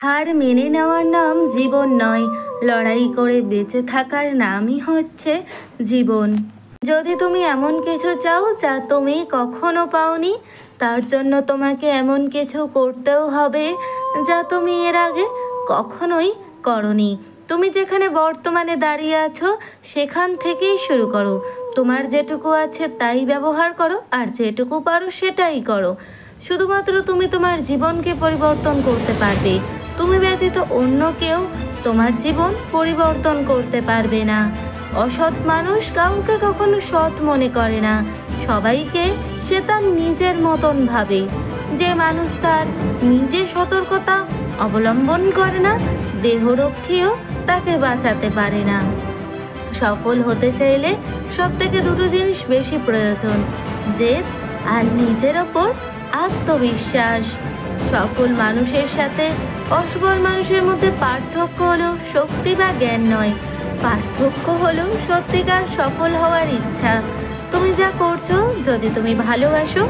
হার মেনে নেওয়ার নাম জীবন নয়, লড়াই করে বেঁচে থাকার নামই হচ্ছে জীবন। যদি তুমি এমন কিছু চাও যা তুমি কখনো পাওনি, তার জন্য তোমাকে এমন কিছু করতেও হবে যা তুমি এর আগে কখনোই করনি। তুমি যেখানে বর্তমানে দাঁড়িয়ে আছো সেখান থেকেই শুরু করো। তোমার যেটুকু আছে তাই ব্যবহার করো, আর যেটুকু পারো সেটাই করো। শুধুমাত্র তুমি তোমার জীবনকে পরিবর্তন করতে পারবে। তুমি ব্যতীত অন্য কেউ তোমার জীবন পরিবর্তন করতে পারবে না। অসৎ মানুষ কাউকে কখনো সৎ মনে করে না, সবাইকে সে তার নিজের মতন ভাবে। যে মানুষ তার নিজে সতর্কতা অবলম্বন করে না, দেহরক্ষীও তাকে বাঁচাতে পারে না। সফল হতে চাইলে সবথেকে দুটো জিনিস বেশি প্রয়োজন: জেদ আর নিজের ওপর আত্মবিশ্বাস। সফল মানুষের সাথে অসফল মানুষের মধ্যে পার্থক্য হলো শক্তি বা জ্ঞান নয়, পার্থক্য হলো সত্যিকার সফল হওয়ার ইচ্ছা। তুমি যা করছো, যদি তুমি ভালোবাসো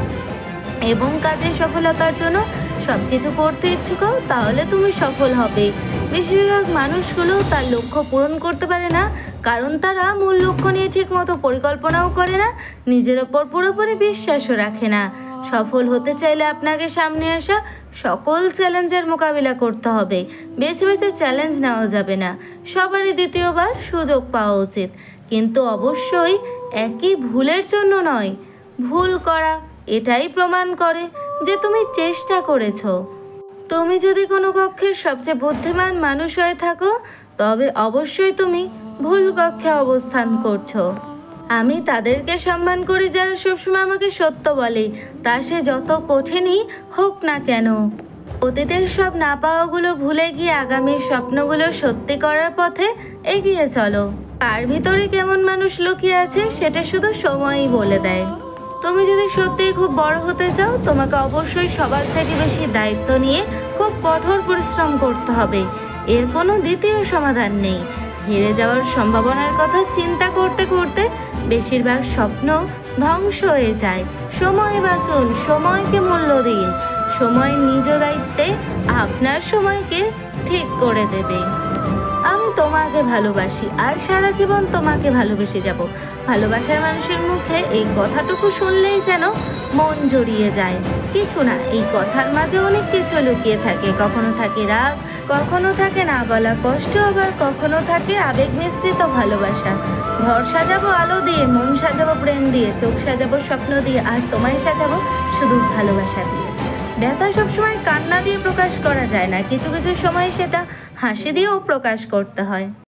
এবং কাজের সফলতার জন্য সব কিছু করতে ইচ্ছুক হও, তাহলে তুমি সফল হবে। বেশিরভাগ মানুষগুলো তার লক্ষ্য পূরণ করতে পারে না, কারণ তারা মূল লক্ষ্য নিয়ে ঠিকমতো পরিকল্পনাও করে না, নিজের ওপর পুরোপুরি বিশ্বাসও রাখে না। সফল হতে চাইলে আপনাকে সামনে আসা সকল চ্যালেঞ্জের মোকাবিলা করতে হবে। বেছে বেছে চ্যালেঞ্জ নেওয়া যাবে না। সবারই দ্বিতীয়বার সুযোগ পাওয়া উচিত, কিন্তু অবশ্যই একই ভুলের জন্য নয়। ভুল করা এটাই প্রমাণ করে যে তুমি চেষ্টা করেছো। তুমি যদি কোনো কক্ষের সবচেয়ে বুদ্ধিমান মানুষ হয়ে থাকো, তবে অবশ্যই তুমি ভুল কক্ষে অবস্থান করছো। আমি তাদেরকে সম্মান করি যারা সবসময় আমাকে সত্য বলে, তা সে যত কঠিনই হোক না কেন। অতীতের সব না পাওয়াগুলো ভুলে গিয়ে আগামীর স্বপ্নগুলো সত্যি করার পথে এগিয়ে চলো। কার ভিতরে কেমন মানুষ লুকিয়ে আছে সেটা শুধু সময়ই বলে দেয়। তুমি যদি সত্যিই খুব বড় হতে চাও, তোমাকে অবশ্যই সবার থেকে বেশি দায়িত্ব নিয়ে খুব কঠোর পরিশ্রম করতে হবে। এর কোনো দ্বিতীয় সমাধান নেই। হেরে যাওয়ার সম্ভাবনার কথা চিন্তা করতে করতে বেশিরভাগ স্বপ্ন ধ্বংস হয়ে যায়। সময় বাঁচুন, সময়কে মূল্য দিন। সময় নিজ দায়িত্বে আপনার সময়কে ঠিক করে দেবে। আমি তোমাকে ভালোবাসি আর সারা জীবন তোমাকে ভালোবেসে যাব। ভালোবাসার মানুষের মুখে এই কথাটুকু শুনলেই যেন মন জড়িয়ে যায়। কিছু না, এই কথার মাঝে অনেক কিছু লুকিয়ে থাকে। কখনো থাকে রাগ, কখনো থাকে না বলা কষ্ট, আবার কখনো থাকে আবেগ মিশ্রিত ভালোবাসা। ঘর সাজাবো আলো দিয়ে, মন সাজাবো প্রেম দিয়ে, চোখ সাজাবো স্বপ্ন দিয়ে, আর তোমায় সাজাবো শুধু ভালোবাসা দিয়ে। ব্যথা সবসময় কান্না দিয়ে প্রকাশ করা যায় না, কিছু কিছু সময় সেটা হাসি দিয়েও প্রকাশ করতে হয়।